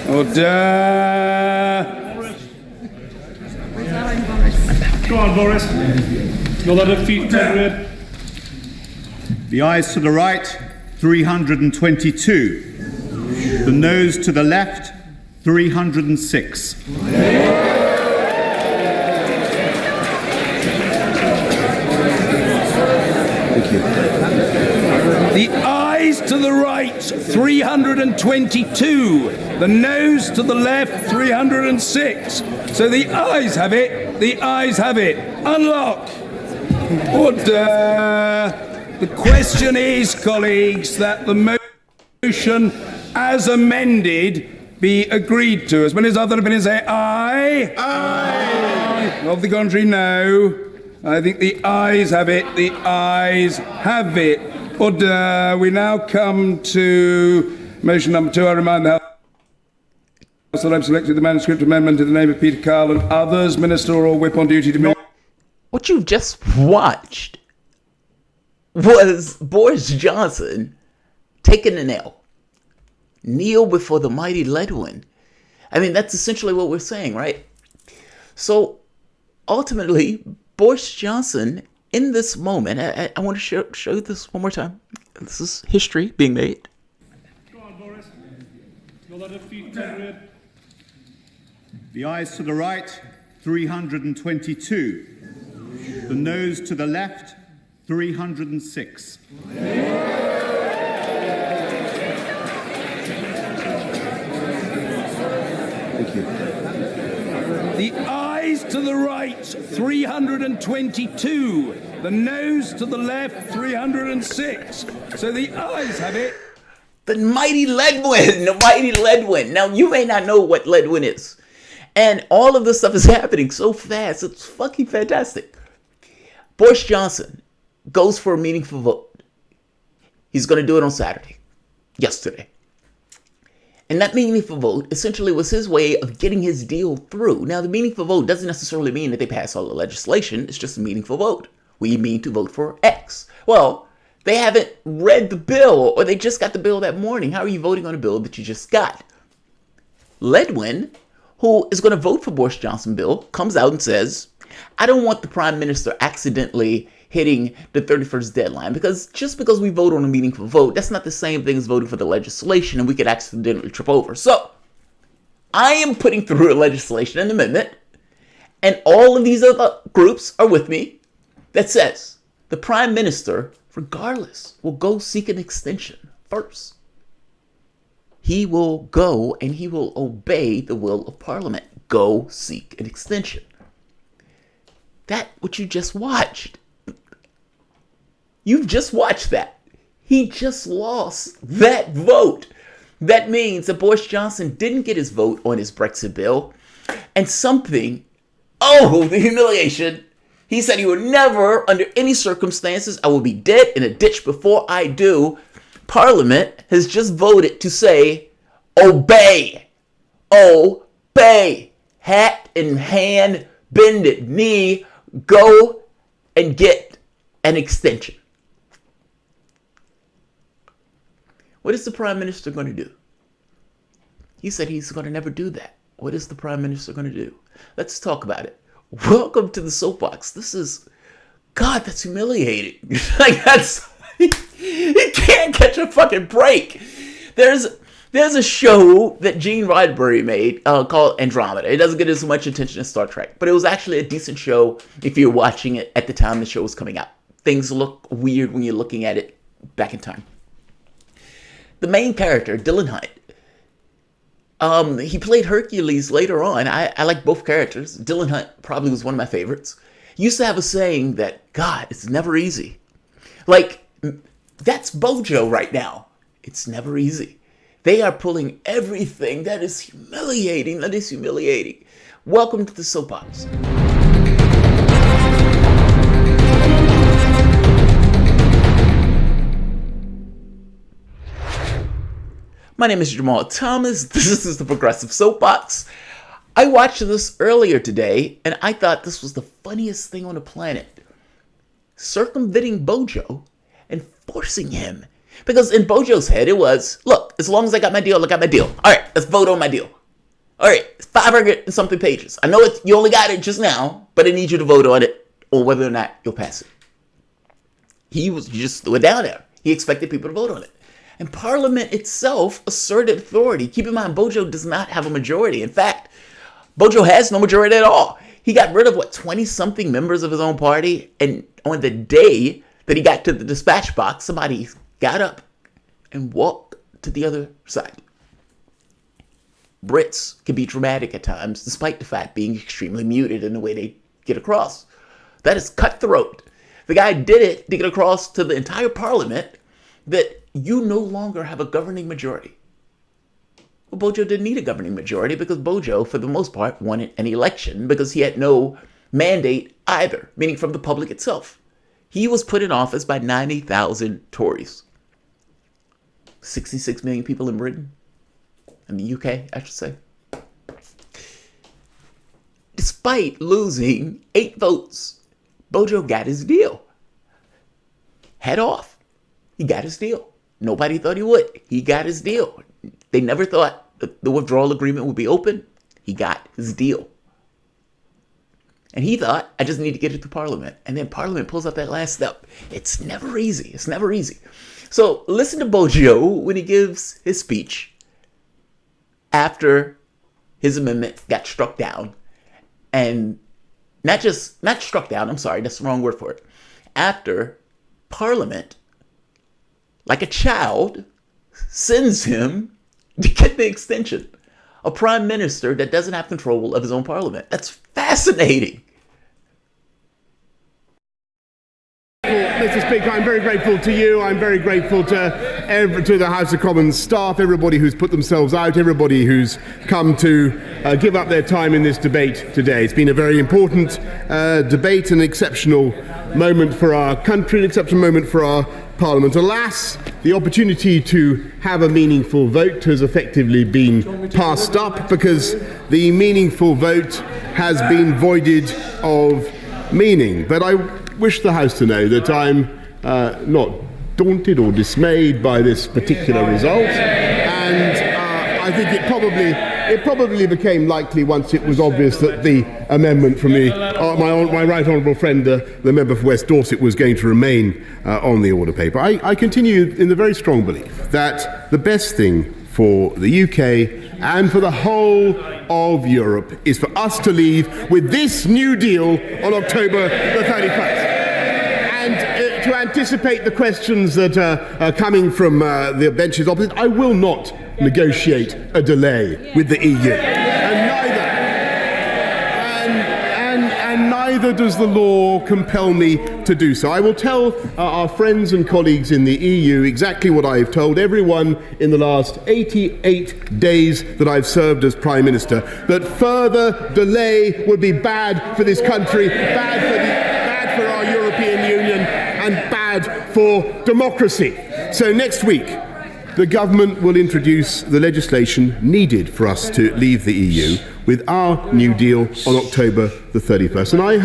Order. Go on, Boris. You'll let it feet red. The ayes to the right, 322. The noes to the left, 306. Thank you. The ayes to the right, 322. The noes to the left, 306. So the ayes have it. The ayes have it. Unlock. Order. The question is, colleagues, that the motion as amended be agreed to. As many as other opinions say aye. Aye. Of the contrary, no. I think the ayes have it. The ayes have it. Order. We now come to motion number 2. I remind the House that I've selected the manuscript amendment in the name of Peter Carl and others, Minister or Whip on duty to me. What you've just watched was Boris Johnson taking an L. Kneel before the mighty Letwin. I mean, that's essentially what we're saying, right? So, ultimately, Boris Johnson, in this moment, I want to show you this one more time. This is history being made. Go on, Boris. You'll let it feet red. The ayes to the right, 322. The noes to the left, 306. Thank you. The ayes to the right, 322. The noes to the left, 306. So the ayes have it. The mighty Letwin, the mighty Letwin. Now, you may not know what Letwin is. And all of this stuff is happening so fast. It's fucking fantastic. Boris Johnson goes for a meaningful vote. He's going to do it on Saturday. Yesterday. And that meaningful vote essentially was his way of getting his deal through. Now, the meaningful vote doesn't necessarily mean that they pass all the legislation. It's just a meaningful vote. We mean to vote for X. Well, they haven't read the bill, or they just got the bill that morning. How are you voting on a bill that you just got? Letwin, who is going to vote for Boris Johnson's bill, comes out and says, I don't want the Prime Minister accidentally hitting the 31st deadline, because just because we vote on a meaningful vote, that's not the same thing as voting for the legislation, and we could accidentally trip over. So, I am putting through a legislation, an amendment, and all of these other groups are with me, that says the Prime Minister, regardless, will go seek an extension first. He will go and he will obey the will of Parliament. Go seek an extension. That what you just watched. You've just watched that. He just lost that vote. That means that Boris Johnson didn't get his vote on his Brexit bill. And something, the humiliation. He said he would never, under any circumstances, I will be dead in a ditch before I do. Parliament has just voted to say, obey. Obey. Hat in hand, bended knee, go and get an extension. What is the Prime Minister going to do? He said he's going to never do that. What is the Prime Minister going to do? Let's talk about it. Welcome to the soapbox. This is, God, that's humiliating. He can't catch a fucking break. There's a show that Gene Roddenberry made called Andromeda. It doesn't get as much attention as Star Trek, but it was actually a decent show if you're watching it at the time the show was coming out. Things look weird when you're looking at it back in time. The main character, Dylan Hunt, he played Hercules later on. I like both characters. Dylan Hunt probably was one of my favorites. He used to have a saying that, God, it's never easy. Like, that's Bojo right now. It's never easy. They are pulling everything. That is humiliating. That is humiliating. Welcome to the soapbox. My name is Jamarl Thomas. This is the Progressive Soapbox. I watched this earlier today, and I thought this was the funniest thing on the planet. Circumventing Bojo and forcing him. Because in Bojo's head, it was, look, as long as I got my deal, I got my deal. All right, let's vote on my deal. All right, 500 and something pages. I know you only got it just now, but I need you to vote on it or whether or not you'll pass it. He just threw it down there. He expected people to vote on it. And Parliament itself asserted authority. Keep in mind, Bojo does not have a majority. In fact, Bojo has no majority at all. He got rid of, 20-something members of his own party. And on the day that he got to the dispatch box, somebody got up and walked to the other side. Brits can be dramatic at times, despite the fact being extremely muted in the way they get across. That is cutthroat. The guy did it to get across to the entire Parliament that you no longer have a governing majority. Well, Bojo didn't need a governing majority because Bojo, for the most part, won an election because he had no mandate either, meaning from the public itself. He was put in office by 90,000 Tories. 66 million people in Britain. In the UK, I should say. Despite losing 8 votes, Bojo got his deal. Head off. He got his deal. Nobody thought he would. He got his deal. They never thought the withdrawal agreement would be open. He got his deal. And he thought, I just need to get it to Parliament. And then Parliament pulls out that last step. It's never easy. It's never easy. So listen to Bojo when he gives his speech after his amendment got struck down. And not struck down, I'm sorry, that's the wrong word for it. After Parliament, like a child, sends him to get the extension. A prime minister that doesn't have control of his own parliament. That's fascinating. Mr. Speaker, I'm very grateful to you. I'm very grateful to the House of Commons staff, everybody who's put themselves out, everybody who's come to give up their time in this debate today. It's been a very important debate, an exceptional moment for our country, an exceptional moment for our Parliament. Alas, the opportunity to have a meaningful vote has effectively been passed up because the meaningful vote has been voided of meaning. But I wish the House to know that I'm not daunted or dismayed by this particular result, and I think it probably became likely once it was obvious that the amendment from my right honourable friend, the member for West Dorset, was going to remain on the order paper. I continue in the very strong belief that the best thing for the UK and for the whole of Europe is for us to leave with this new deal on October the 31st. And to anticipate the questions that are coming from the benches opposite, I will not negotiate a delay with the EU. And neither does the law compel me to do so. I will tell our friends and colleagues in the EU exactly what I've told everyone in the last 88 days that I've served as Prime Minister, that further delay would be bad for this country, bad for our European Union, and bad for democracy. So next week, the government will introduce the legislation needed for us to leave the EU with our new deal on October the 31st. And I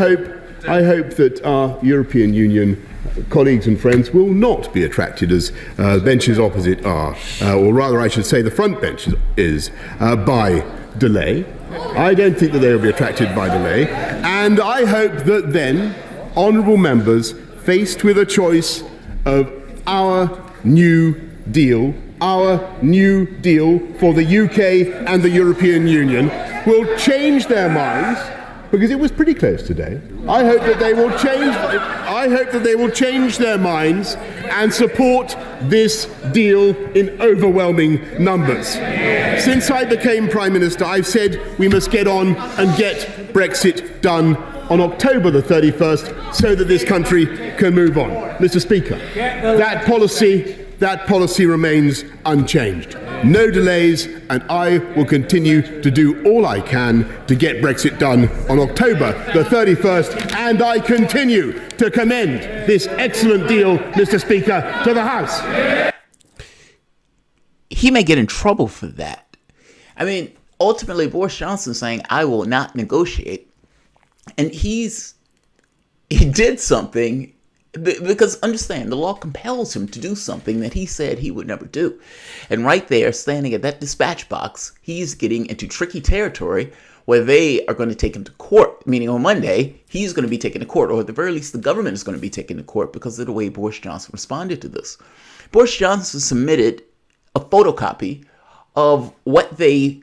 hope that our European Union colleagues and friends will not be attracted, as benches opposite are, or rather I should say the front bench is, by delay. I don't think that they will be attracted by delay. And I hope that then honourable members, faced with a choice of our new deal for the UK and the European Union, will change their minds, because it was pretty close today. I hope that they will change their minds and support this deal in overwhelming numbers. Since I became Prime Minister, I've said we must get on and get Brexit done on October the 31st so that this country can move on. Mr. Speaker, that policy remains unchanged. No delays, and I will continue to do all I can to get Brexit done on October the 31st, and I continue to commend this excellent deal, Mr. Speaker, to the House. He may get in trouble for that. I mean, ultimately, Boris Johnson saying, I will not negotiate, and he did something Because understand, the law compels him to do something that he said he would never do. And right there, standing at that dispatch box, he's getting into tricky territory where they are going to take him to court. Meaning on Monday, he's going to be taken to court, or at the very least, the government is going to be taken to court because of the way Boris Johnson responded to this. Boris Johnson submitted a photocopy of what they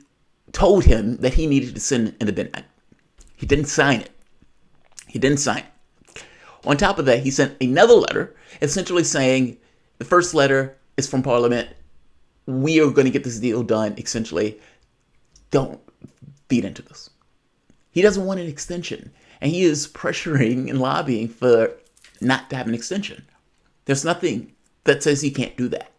told him that he needed to send in the bin. He didn't sign it. On top of that, he sent another letter essentially saying the first letter is from Parliament. We are going to get this deal done. Essentially, don't feed into this. He doesn't want an extension. And he is pressuring and lobbying for not to have an extension. There's nothing that says he can't do that.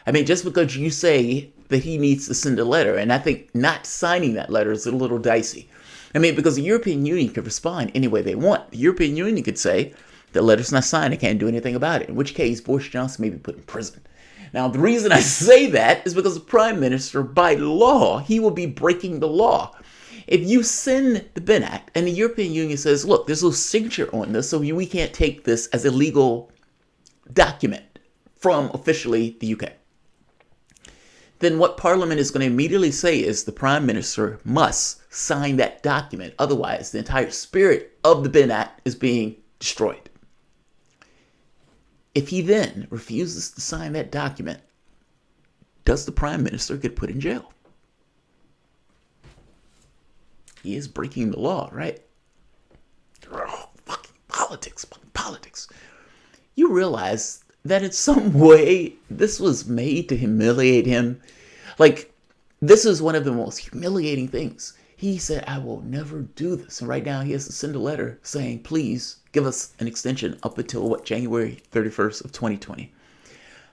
I mean, just because you say that he needs to send a letter, and I think not signing that letter is a little dicey. I mean, because the European Union could respond any way they want. The European Union could say, the letter's not signed, I can't do anything about it. In which case, Boris Johnson may be put in prison. Now, the reason I say that is because the Prime Minister, by law, he will be breaking the law. If you send the Bin Act and the European Union says, look, there's no signature on this, so we can't take this as a legal document from officially the UK. Then what Parliament is going to immediately say is the Prime Minister must sign that document. Otherwise, the entire spirit of the Bin Act is being destroyed. If he then refuses to sign that document, does the Prime Minister get put in jail? He is breaking the law, right? Oh, fucking politics. You realize that in some way this was made to humiliate him. Like, this is one of the most humiliating things. He said, I will never do this. And right now he has to send a letter saying, please give us an extension up until January 31st of 2020.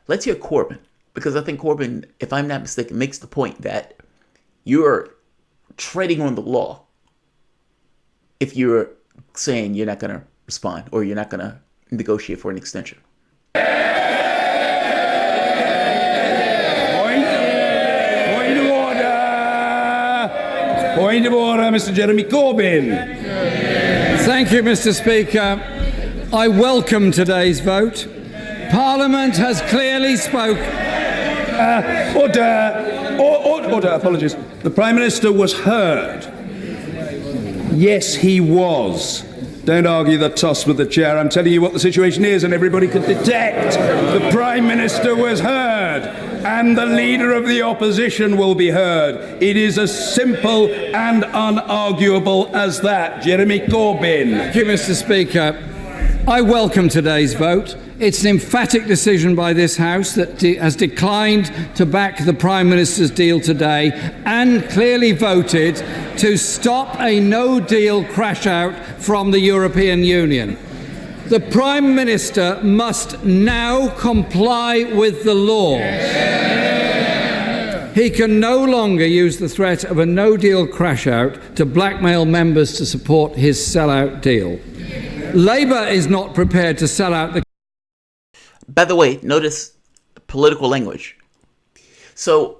Let's hear Corbyn, because I think Corbyn, if I'm not mistaken, makes the point that you're treading on the law if you're saying you're not going to respond or you're not going to negotiate for an extension. Point of order, Mr. Jeremy Corbyn. Thank you, Mr. Speaker. I welcome today's vote. Parliament has clearly spoken. Order, apologies. The Prime Minister was heard. Yes, he was. Don't argue the toss with the chair. I'm telling you what the situation is, and everybody could detect. The Prime Minister was heard, and the Leader of the Opposition will be heard. It is as simple and unarguable as that. Jeremy Corbyn. Thank you, Mr. Speaker. I welcome today's vote. It's an emphatic decision by this House that has declined to back the Prime Minister's deal today and clearly voted to stop a no-deal crash-out from the European Union. The Prime Minister must now comply with the law. He can no longer use the threat of a no-deal crash-out to blackmail members to support his sell-out deal. Labour is not prepared to sell out the... By the way, notice political language. So,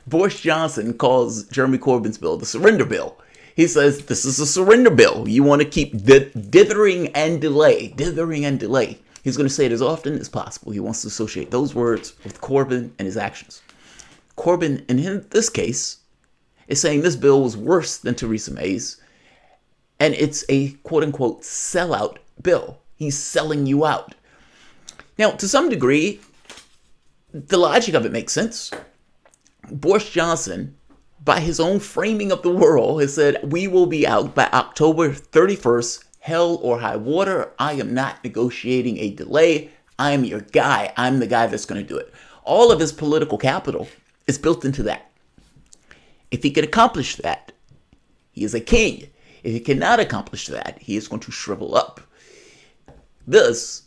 Boris Johnson calls Jeremy Corbyn's bill the surrender bill. He says, this is a surrender bill. You want to keep dithering and delay. He's going to say it as often as possible. He wants to associate those words with Corbyn and his actions. Corbyn, in this case, is saying this bill was worse than Theresa May's, and it's a quote-unquote sellout bill. He's selling you out. Now, to some degree, the logic of it makes sense. Boris Johnson, by his own framing of the world, has said, we will be out by October 31st, hell or high water. I am not negotiating a delay. I am your guy. I'm the guy that's going to do it. All of his political capital is built into that. If he can accomplish that, he is a king. If he cannot accomplish that, he is going to shrivel up. This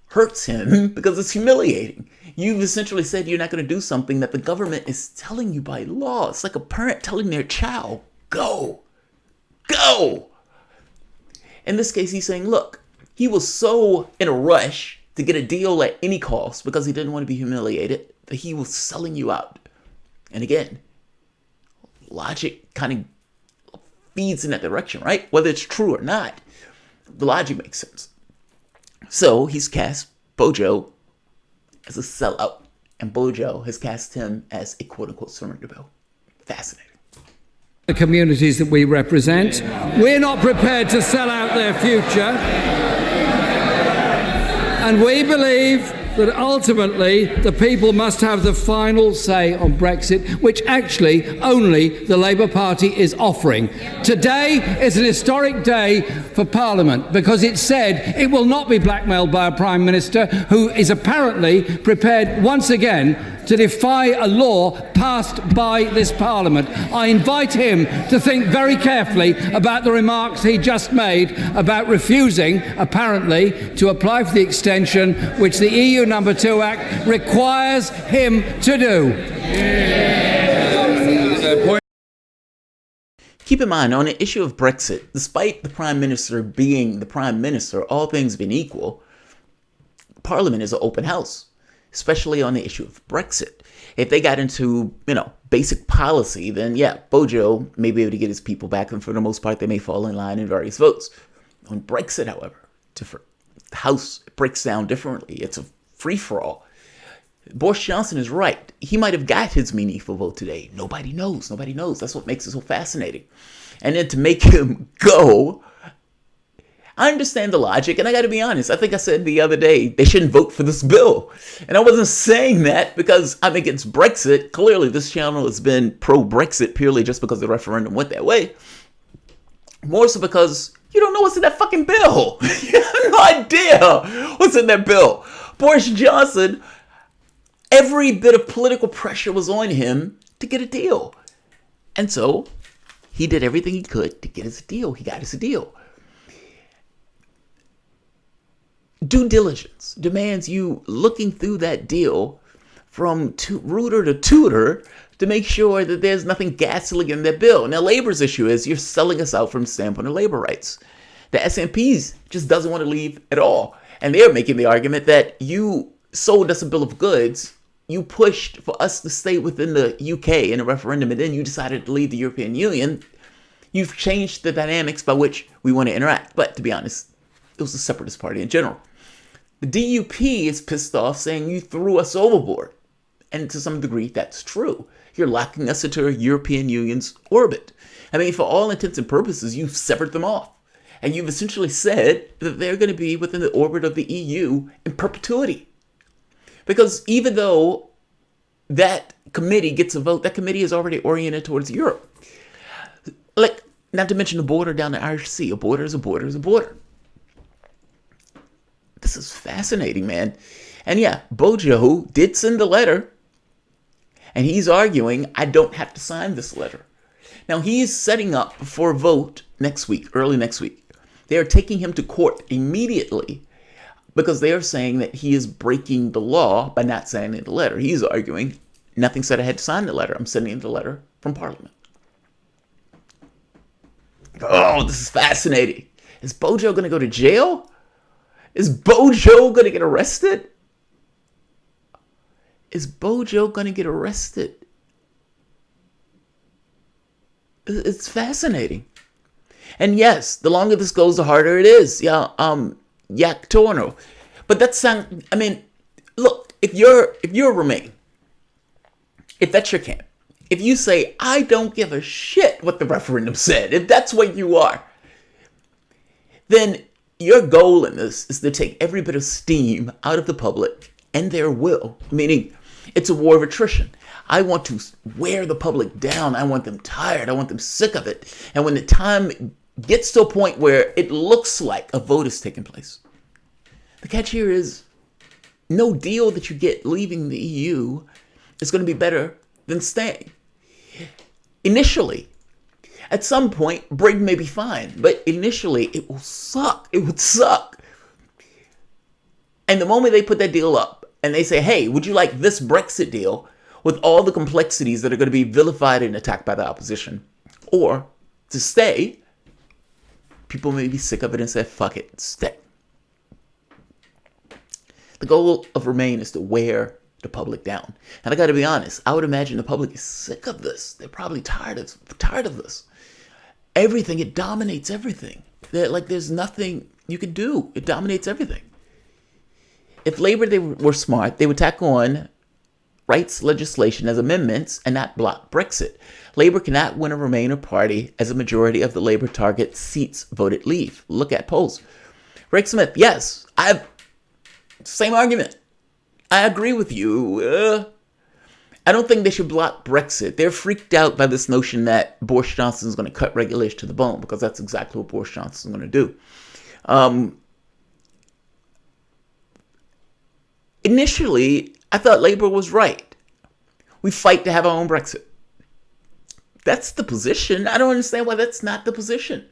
hurts him because it's humiliating. You've essentially said you're not going to do something that the government is telling you by law. It's like a parent telling their child, go. In this case, he's saying, look, he was so in a rush to get a deal at any cost because he didn't want to be humiliated that he was selling you out. And again, logic kind of feeds in that direction, right? Whether it's true or not. The logic makes sense. So he's cast Bojo as a sellout, and Bojo has cast him as a quote-unquote surrender bill. Fascinating. The communities that we represent. We're not prepared to sell out their future. And we believe that ultimately the people must have the final say on Brexit, which actually only the Labour Party is offering. Today is an historic day for Parliament because it said it will not be blackmailed by a Prime Minister who is apparently prepared once again to defy a law passed by this Parliament. I invite him to think very carefully about the remarks he just made about refusing, apparently, to apply for the extension which the EU No. 2 Act requires him to do. Keep in mind, on the issue of Brexit, despite the Prime Minister being the Prime Minister, all things being equal, Parliament is an open house, especially on the issue of Brexit. If they got into, basic policy, then yeah, Bojo may be able to get his people back, and for the most part, they may fall in line in various votes. On Brexit, however, different. The House breaks down differently. It's a free-for-all. Boris Johnson is right. He might have got his meaningful vote today. Nobody knows. Nobody knows. That's what makes it so fascinating. And then to make him go, I understand the logic, and I got to be honest. I think I said the other day they shouldn't vote for this bill. And I wasn't saying that because I'm against Brexit. Clearly, this channel has been pro-Brexit purely just because the referendum went that way. More so because you don't know what's in that fucking bill. You have no idea what's in that bill. Boris Johnson, every bit of political pressure was on him to get a deal. And so he did everything he could to get us a deal. He got us a deal. Due diligence demands you looking through that deal from rooter to tutor to make sure that there's nothing ghastly in that bill. Now, Labour's issue is you're selling us out from the standpoint of labor rights. The SNPs just doesn't want to leave at all. And they're making the argument that you sold us a bill of goods, you pushed for us to stay within the UK in a referendum, and then you decided to leave the European Union. You've changed the dynamics by which we want to interact. But to be honest, it was the separatist party in general. The DUP is pissed off saying you threw us overboard. And to some degree, that's true. You're locking us into a European Union's orbit. I mean, for all intents and purposes, you've severed them off. And you've essentially said that they're going to be within the orbit of the EU in perpetuity. Because even though that committee gets a vote, that committee is already oriented towards Europe. Like, not to mention the border down the Irish Sea. A border is a border is a border. This is fascinating, man. And yeah, Bojo did send a letter. And he's arguing, I don't have to sign this letter. Now, he's setting up for a vote next week, early next week. They are taking him to court immediately because they are saying that he is breaking the law by not signing the letter. He's arguing, nothing said I had to sign the letter. I'm sending the letter from Parliament. Oh, this is fascinating. Is Bojo going to go to jail? Is Bojo going to get arrested? Is Bojo going to get arrested? It's fascinating. And yes, the longer this goes, the harder it is. Yeah, Yak Torno. But that's look, if you're Remain, if that's your camp, if you say, I don't give a shit what the referendum said, if that's what you are, then your goal in this is to take every bit of steam out of the public and their will, meaning it's a war of attrition. I want to wear the public down. I want them tired. I want them sick of it. And when the time gets to a point where it looks like a vote is taking place, the catch here is no deal that you get leaving the EU is going to be better than staying. Initially, at some point, Britain may be fine, but initially it will suck. It would suck. And the moment they put that deal up and they say, hey, would you like this Brexit deal with all the complexities that are going to be vilified and attacked by the opposition, or to stay, people may be sick of it and say, fuck it, stay. The goal of Remain is to wear the public down. And I got to be honest, I would imagine the public is sick of this. They're probably tired of this. Everything, it dominates everything. There's nothing you could do. It dominates everything. If Labour they were smart, they would tack on rights legislation as amendments and not block Brexit. Labour cannot win a Remainer party as a majority of the Labour target seats voted leave. Look at polls. Rick Smith, yes, I have same argument. I agree with you. I don't think they should block Brexit. They're freaked out by this notion that Boris Johnson is going to cut regulation to the bone, because that's exactly what Boris Johnson is going to do. Initially, I thought Labour was right. We fight to have our own Brexit. That's the position. I don't understand why that's not the position.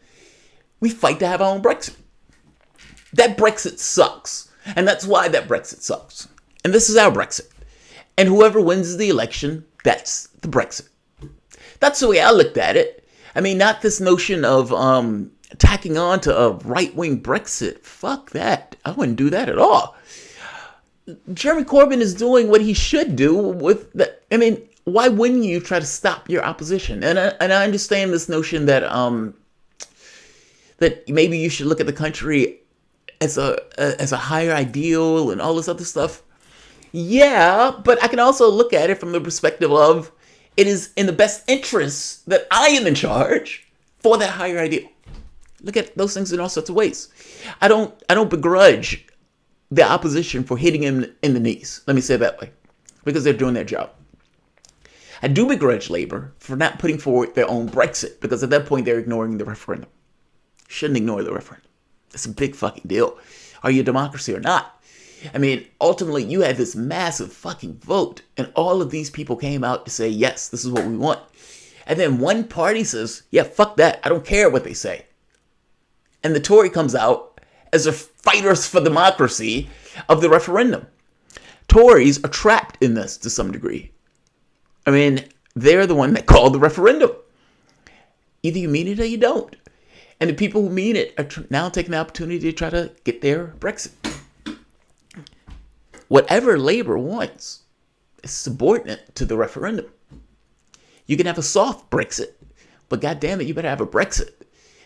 We fight to have our own Brexit. That Brexit sucks. And that's why that Brexit sucks. And this is our Brexit. And whoever wins the election, that's the Brexit. That's the way I looked at it. I mean, not this notion of tacking on to a right-wing Brexit. Fuck that. I wouldn't do that at all. Jeremy Corbyn is doing what he should do with the, I mean, why wouldn't you try to stop your opposition? And I understand this notion that that maybe you should look at the country as a higher ideal and all this other stuff. Yeah, but I can also look at it from the perspective of it is in the best interest that I am in charge for that higher ideal. Look at those things in all sorts of ways. I don't begrudge the opposition for hitting him in the knees. Let me say it that way, because they're doing their job. I do begrudge Labour for not putting forward their own Brexit, because at that point they're ignoring the referendum. Shouldn't ignore the referendum. It's a big fucking deal. Are you a democracy or not? I mean, ultimately, you had this massive fucking vote, and all of these people came out to say, yes, this is what we want. And then one party says, yeah, fuck that. I don't care what they say. And the Tory comes out as the fighters for democracy of the referendum. Tories are trapped in this to some degree. I mean, they're the one that called the referendum. Either you mean it or you don't. And the people who mean it are now taking the opportunity to try to get their Brexit. Whatever Labour wants is subordinate to the referendum. You can have a soft Brexit, but goddamn it, you better have a Brexit.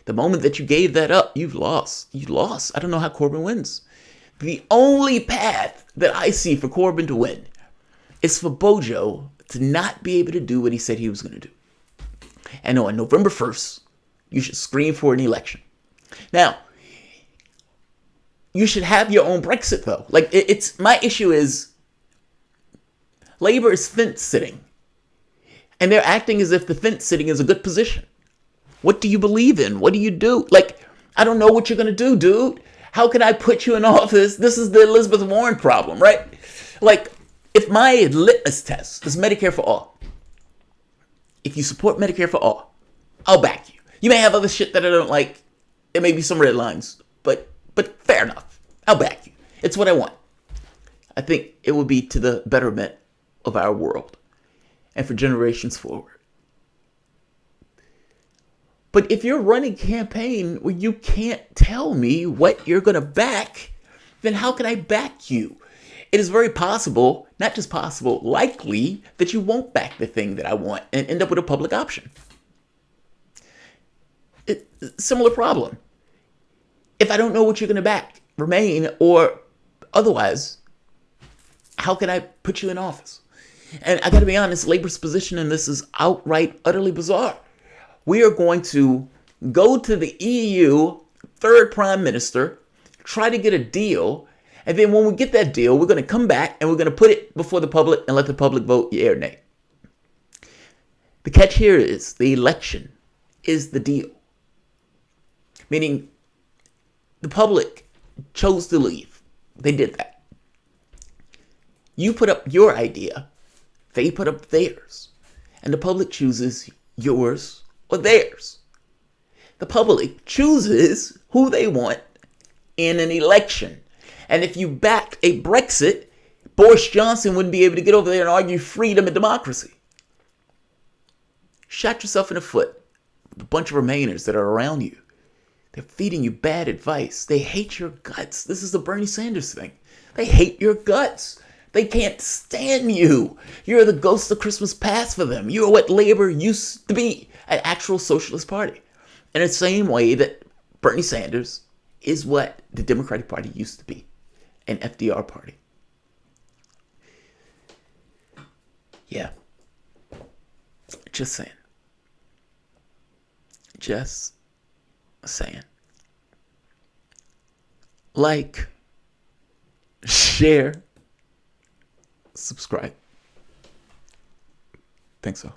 The moment that you gave that up, you've lost. You lost. I don't know how Corbyn wins. The only path that I see for Corbyn to win is for Bojo to not be able to do what he said he was going to do. And on November 1st, you should scream for an election. Now, you should have your own Brexit, though. Like, it's my issue is Labour is fence sitting. And they're acting as if the fence sitting is a good position. What do you believe in? What do you do? Like, I don't know what you're going to do, dude. How can I put you in office? This is the Elizabeth Warren problem, right? Like, if my litmus test is Medicare for all, if you support Medicare for all, I'll back you. You may have other shit that I don't like. There may be some red lines, but fair enough. I'll back you. It's what I want. I think it would be to the betterment of our world and for generations forward. But if you're running a campaign where you can't tell me what you're going to back, then how can I back you? It is very possible, not just possible, likely that you won't back the thing that I want and end up with a public option. Similar problem. If I don't know what you're going to back, Remain or otherwise, how can I put you in office? And I got to be honest, Labour's position in this is outright, utterly bizarre. We are going to go to the EU, third prime minister, try to get a deal, and then when we get that deal, we're going to come back and we're going to put it before the public and let the public vote yea or nay. The catch here is the election is the deal. Meaning the public chose to leave. They did that. You put up your idea, they put up theirs, and the public chooses yours or theirs. The public chooses who they want in an election. And if you backed a Brexit, Boris Johnson wouldn't be able to get over there and argue freedom and democracy. Shot yourself in the foot with a bunch of Remainers that are around you. They're feeding you bad advice. They hate your guts. This is the Bernie Sanders thing. They hate your guts. They can't stand you. You're the ghost of Christmas past for them. You're what Labour used to be, an actual socialist party. In the same way that Bernie Sanders is what the Democratic Party used to be, an FDR party. Yeah. Just saying. Just saying. Like, share, subscribe. Thanks all.